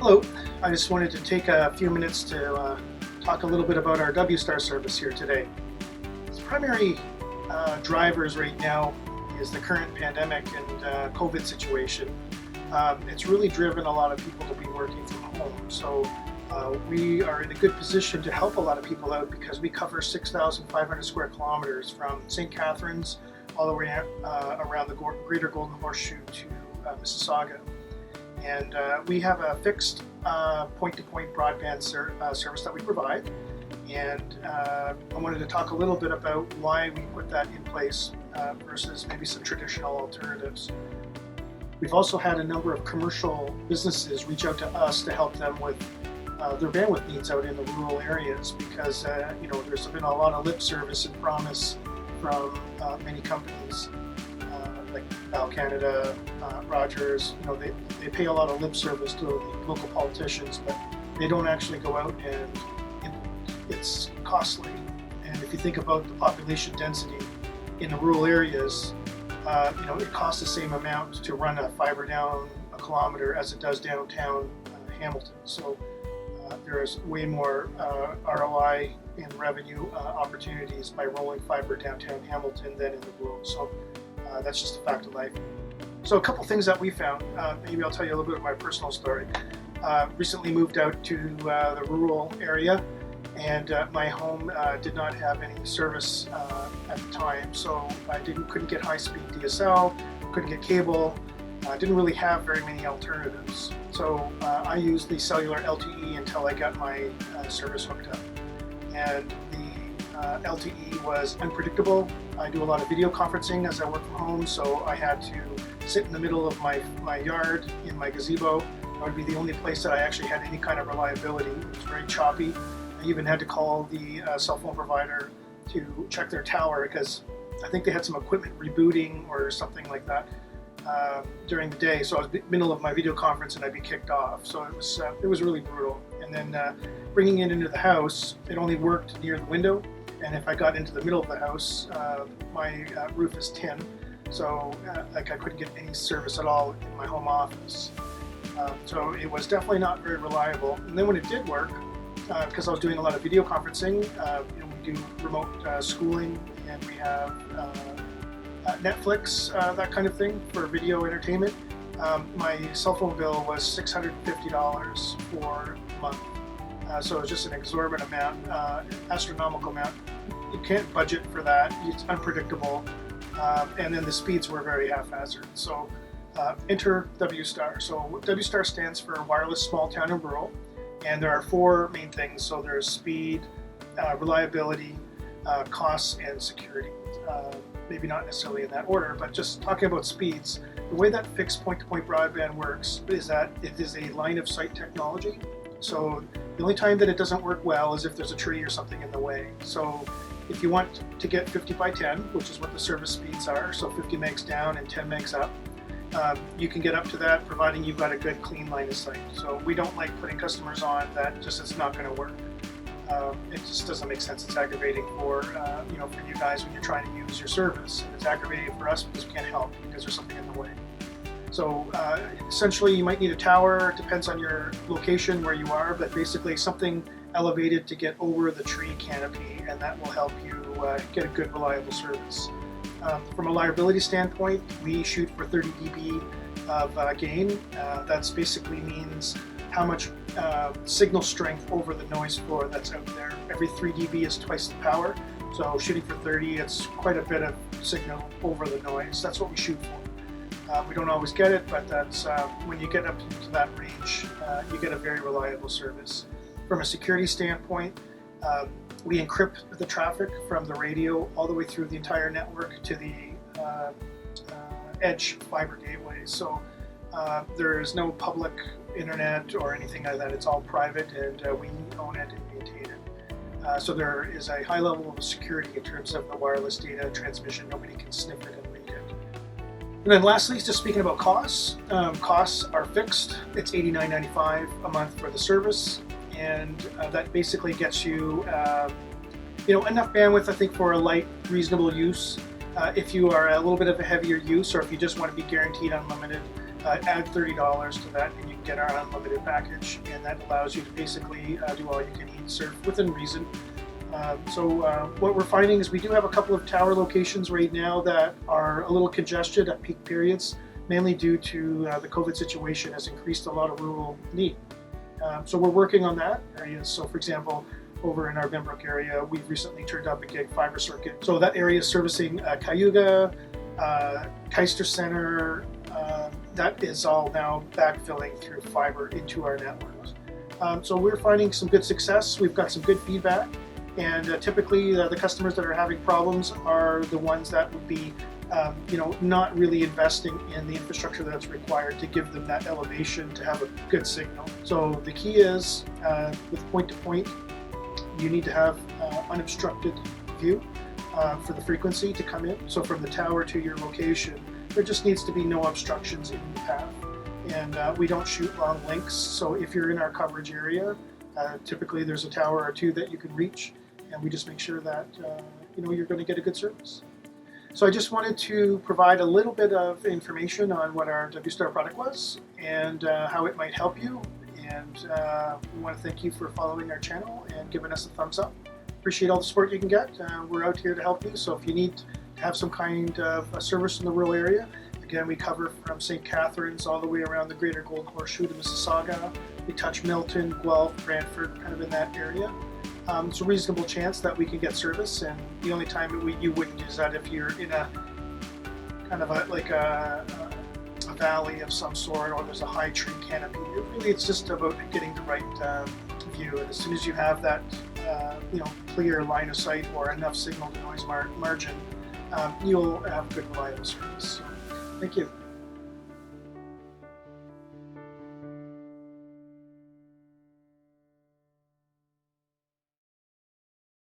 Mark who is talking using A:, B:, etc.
A: Hello, I just wanted to take a few minutes to talk a little bit about our WSTAR service here today. The primary drivers right now is the current pandemic and COVID situation. It's really driven a lot of people to be working from home. So we are in a good position to help a lot of people out because we cover 6,500 square kilometers from St. Catharines all the way around the greater Golden Horseshoe to Mississauga. And we have a fixed point-to-point broadband service that we provide. And I wanted to talk a little bit about why we put that in place versus maybe some traditional alternatives. We've also had a number of commercial businesses reach out to us to help them with their bandwidth needs out in the rural areas because there's been a lot of lip service and promise from many companies like Bell Canada, Rogers. They pay a lot of lip service to the local politicians, but they don't actually go out and it's costly. And if you think about the population density in the rural areas, it costs the same amount to run a fiber down a kilometer as it does downtown Hamilton. So there's way more ROI and revenue opportunities by rolling fiber downtown Hamilton than in the rural. So that's just a fact of life. So a couple things that we found, maybe I'll tell you a little bit of my personal story. Recently moved out to the rural area, and my home did not have any service at the time, so I couldn't get high-speed DSL, couldn't get cable, didn't really have very many alternatives. So I used the cellular LTE until I got my service hooked up. And the LTE was unpredictable. I do a lot of video conferencing as I work from home, so I had to sit in the middle of my yard in my gazebo. That would be the only place that I actually had any kind of reliability. It was very choppy. I even had to call the cell phone provider to check their tower because I think they had some equipment rebooting or something like that during the day. So I was in the middle of my video conference and I'd be kicked off. So it was really brutal. And then bringing it into the house, it only worked near the window. And if I got into the middle of the house, my roof is tin, so I couldn't get any service at all in my home office. So it was definitely not very reliable. And then when it did work, because I was doing a lot of video conferencing, we do remote schooling, and we have Netflix, that kind of thing for video entertainment. My cell phone bill was $650 for a month. So it was just an exorbitant amount, astronomical amount. You can't budget for that. It's unpredictable. And then the speeds were very haphazard. So enter WSTAR. So WSTAR stands for Wireless Small Town and Rural. And there are four main things. So there's speed, reliability, costs, and security. Maybe not necessarily in that order, but just talking about speeds, the way that fixed point-to-point broadband works is that it is a line-of-sight technology. So the only time that it doesn't work well is if there's a tree or something in the way. So if you want to get 50 by 10, which is what the service speeds are, so 50 megs down and 10 megs up, you can get up to that providing you've got a good clean line of sight. So we don't like putting customers on that just it's not going to work. It just doesn't make sense. It's aggravating for for you guys when you're trying to use your service. And it's aggravating for us because we can't help because there's something in the way. So essentially you might need a tower, it depends on your location where you are, but basically something elevated to get over the tree canopy, and that will help you get a good reliable service. From a reliability standpoint, we shoot for 30 dB of gain. That basically means how much signal strength over the noise floor that's out there. Every 3 dB is twice the power, so shooting for 30, it's quite a bit of signal over the noise. That's what we shoot for. We don't always get it, but that's when you get up to that range, you get a very reliable service. From a security standpoint, we encrypt the traffic from the radio all the way through the entire network to the edge fiber gateways. So there is no public internet or anything like that. It's all private, and we own it and maintain it. So there is a high level of security in terms of the wireless data transmission. Nobody can sniff it and read it. And then lastly, just speaking about costs, costs are fixed. It's $89.95 a month for the service, and that basically gets you, enough bandwidth, I think, for a light, reasonable use. If you are a little bit of a heavier use, or if you just want to be guaranteed unlimited, add $30 to that and you can get our unlimited package, and that allows you to basically do all you can eat, serve within reason. What we're finding is we do have a couple of tower locations right now that are a little congested at peak periods, mainly due to the COVID situation has increased a lot of rural need. So we're working on that areas. So for example, over in our Benbrook area, we've recently turned up a gig fiber circuit. So that area is servicing Cayuga, Keister Center. That is all now backfilling through fiber into our networks. So we're finding some good success. We've got some good feedback, and typically the customers that are having problems are the ones that would be not really investing in the infrastructure that's required to give them that elevation to have a good signal. So the key is with point-to-point, you need to have unobstructed view for the frequency to come in. So from the tower to your location, there just needs to be no obstructions in the path. And we don't shoot long links. So if you're in our coverage area, typically there's a tower or two that you can reach, and we just make sure that you're going to get a good service. So I just wanted to provide a little bit of information on what our WSTAR product was and how it might help you. And we want to thank you for following our channel and giving us a thumbs up. Appreciate all the support you can get. We're out here to help you. So if you need to have some kind of a service in the rural area, again, we cover from St. Catharines all the way around the greater Golden Horseshoe to Mississauga. We touch Milton, Guelph, Brantford, kind of in that area. It's a reasonable chance that we can get service, and the only time you wouldn't is that if you're in a kind of a valley of some sort, or there's a high tree canopy. Really, it's just about getting the right view. And as soon as you have that, clear line of sight or enough signal to noise margin, you'll have good reliable service. So, thank you.